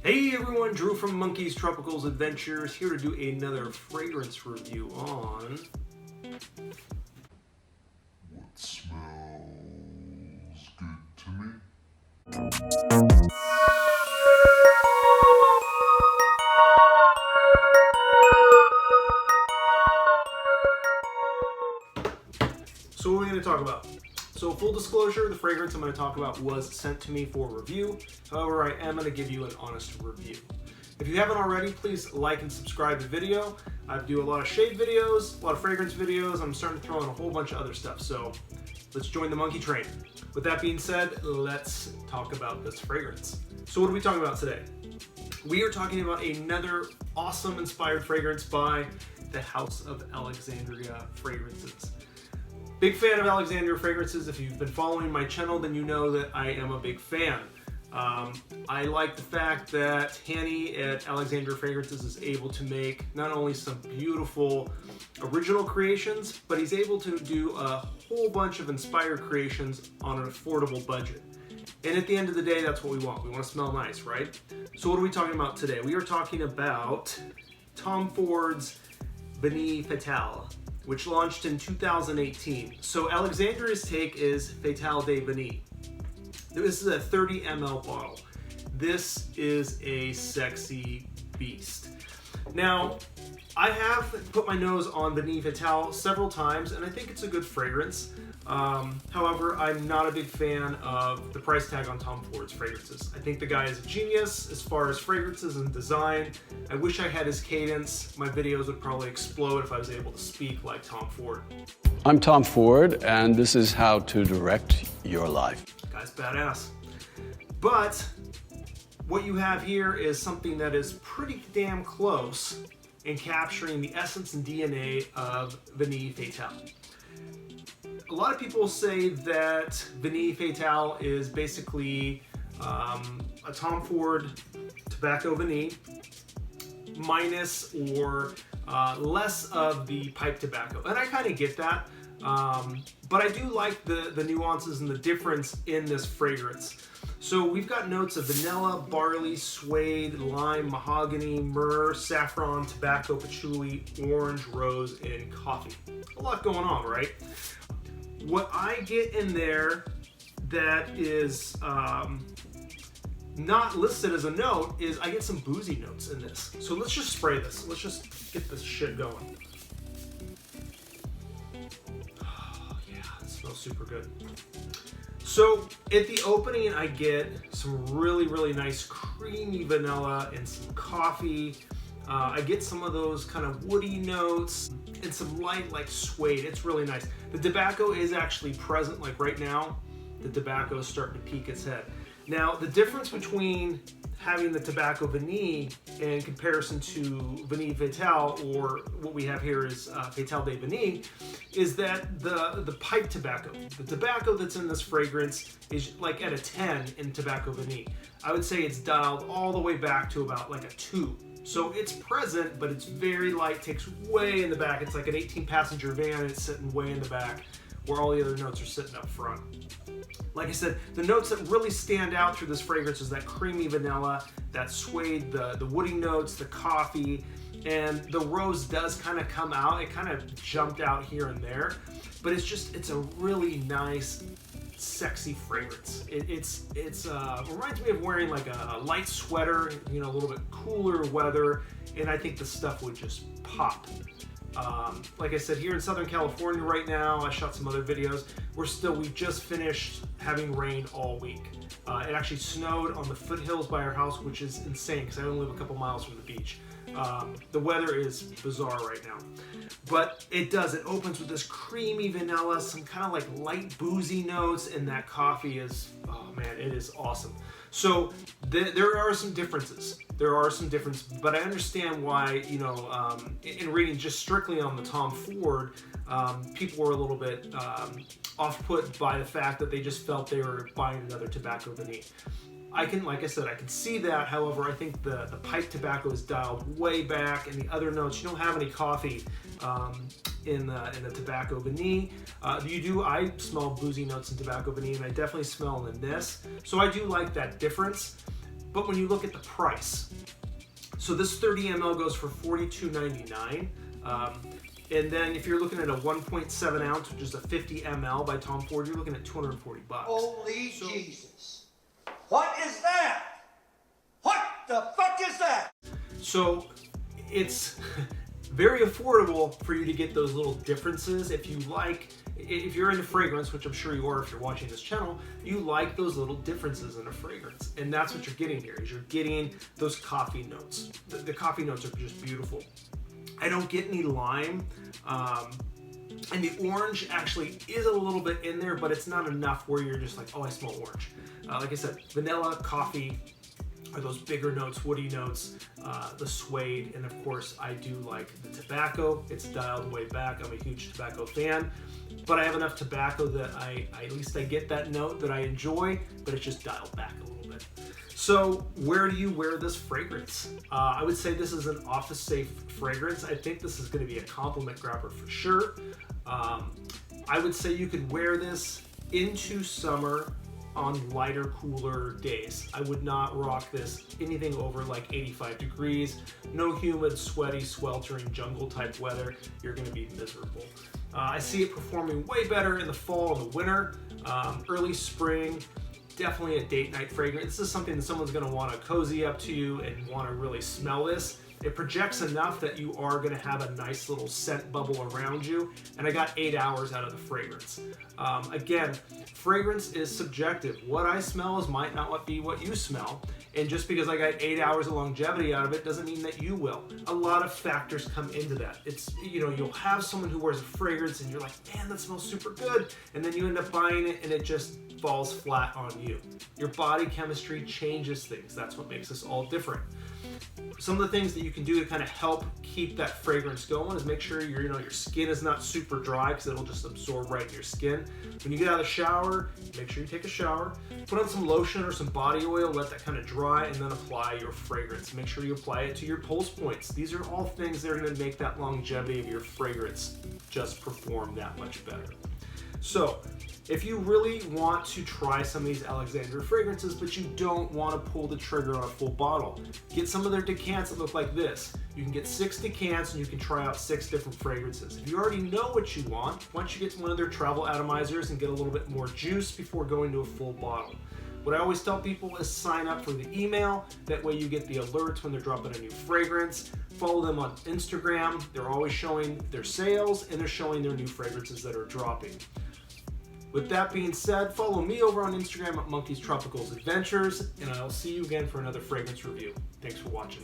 Hey everyone, Drew from Monkey's Tropicals Adventures here to do another fragrance review on What smells good to me? So what are we going to talk about? So full disclosure, the fragrance I'm going to talk about was sent to me for review. However, I am going to give you an honest review. If you haven't already, please like and subscribe to the video. I do a lot of shade videos, a lot of fragrance videos. I'm starting to throw in a whole bunch of other stuff. So let's join the monkey train. With that being said, let's talk about this fragrance. So what are we talking about today? We are talking about another awesome inspired fragrance by the House of Alexandria Fragrances. Big fan of Alexandria fragrances. If you've been following my channel, then you know that I am a big fan. I like the fact that Hanny at Alexandria Fragrances is able to make not only some beautiful original creations, but he's able to do a whole bunch of inspired creations on an affordable budget. And at the end of the day, that's what we want. We want to smell nice, right? So what are we talking about today? We are talking about Tom Ford's Vanille Fatale, which launched in 2018. So Alexandria's take is Fatale de Vanille. This is a 30 ml bottle. This is a sexy beast. Now, I have put my nose on Vanille Fatale several times, and I think it's a good fragrance. However, I'm not a big fan of the price tag on Tom Ford's fragrances. I think the guy is a genius as far as fragrances and design. I wish I had his cadence. My videos would probably explode if I was able to speak like Tom Ford. I'm Tom Ford, and this is how to direct your life. Guy's badass. But what you have here is something that is pretty damn close in capturing the essence and DNA of Vanille Fatale. A lot of people say that Vanille Fatale is basically a Tom Ford tobacco vanille minus or less of the pipe tobacco. And I kind of get that. But I do like the nuances and the difference in this fragrance. So we've got notes of vanilla, barley, suede, lime, mahogany, myrrh, saffron, tobacco, patchouli, orange, rose, and coffee. A lot going on, right? What I get in there that is not listed as a note is I get some boozy notes in this. So let's just spray this. Let's just get this shit going. Smells super good. So at the opening, I get some really nice creamy vanilla and some coffee. I get some of those kind of woody notes and some light like suede. It's really nice. The tobacco is actually present, like right now, the tobacco is starting to peek its head. Now, the difference between having the tobacco vanille in comparison to Vanille Fatale, or what we have here is Fatale de Vanille, is that the pipe tobacco, the tobacco that's in this fragrance is like at a 10 in tobacco vanille. I would say it's dialed all the way back to about like a 2. So it's present, but it's very light, takes way in the back. It's like an 18-passenger van, it's sitting way in the back, where all the other notes are sitting up front. Like I said, the notes that really stand out through this fragrance is that creamy vanilla, that suede, the woody notes, the coffee, and the rose does kind of come out. It kind of jumped out here and there, but it's a really nice, sexy fragrance. It reminds me of wearing like a light sweater, you know, a little bit cooler weather, and I think the stuff would just pop. Like I said, here in Southern California right now, I shot some other videos. We just finished having rain all week. It actually snowed on the foothills by our house, which is insane because I only live a couple miles from the beach. The weather is bizarre right now. But it opens with this creamy vanilla, some kind of like light boozy notes, and that coffee is, oh man, it is awesome. So there are some differences. But I understand why, you know, in reading just strictly on the Tom Ford, people were a little bit off-put by the fact that they just felt they were buying another tobacco vanille. Like I said, I can see that. However, I think the pipe tobacco is dialed way back, and the other notes, you don't have any coffee in the tobacco vanille. I smell boozy notes in tobacco vanille, and I definitely smell in this. So I do like that difference. but when you look at the price, so this 30 ml goes for $42.99. And then if you're looking at a 1.7 ounce, which is a 50 ml by Tom Ford, you're looking at $240. Holy Jesus. What is that? What the fuck is that? So it's very affordable for you to get those little differences. If you're into fragrance, which I'm sure you are if you're watching this channel, you like those little differences in a fragrance. And that's what you're getting here, is you're getting those coffee notes. The coffee notes are just beautiful. I don't get any lime, and the orange actually is a little bit in there, but it's not enough where you're just like, oh, I smell orange. Like I said, vanilla, coffee are those bigger notes, woody notes, the suede, and of course I do like the tobacco. It's dialed way back. I'm a huge tobacco fan, but I have enough tobacco that at least I get that note that I enjoy, but it's just dialed back a little bit. So where do you wear this fragrance? I would say this is an office safe fragrance. I think this is going to be a compliment grabber for sure. I would say you could wear this into summer on lighter, cooler days. I would not rock this anything over like 85 degrees. No humid, sweaty, sweltering jungle type weather. You're going to be miserable. I see it performing way better in the fall and the winter, early spring. Definitely a date night fragrance. This is something that someone's going to want to cozy up to you and want to really smell this. It projects enough that you are going to have a nice little scent bubble around you. And I got 8 hours out of the fragrance. Again, fragrance is subjective. What I smell might not be what you smell. And just because I got 8 hours of longevity out of it doesn't mean that you will. A lot of factors come into that. It's, you'll have someone who wears a fragrance and you're like, man, that smells super good. And then you end up buying it and it just falls flat on you. Your body chemistry changes things. That's what makes us all different. Some of the things that you can do to kind of help keep that fragrance going is make sure your skin is not super dry, because it'll just absorb right in your skin. When you get out of the shower, make sure you take a shower, put on some lotion or some body oil, let that kind of dry, and then apply your fragrance. Make sure you apply it to your pulse points. These are all things that are going to make that longevity of your fragrance just perform that much better. So if you really want to try some of these Alexandria fragrances, but you don't want to pull the trigger on a full bottle, get some of their decants that look like this. You can get 6 decants and you can try out 6 different fragrances. If you already know what you want, why don't you get one of their travel atomizers and get a little bit more juice before going to a full bottle. What I always tell people is sign up for the email. That way you get the alerts when they're dropping a new fragrance. Follow them on Instagram. They're always showing their sales and they're showing their new fragrances that are dropping. With that being said, follow me over on Instagram at Monkey's Tropicals Adventures, and I'll see you again for another fragrance review. Thanks for watching.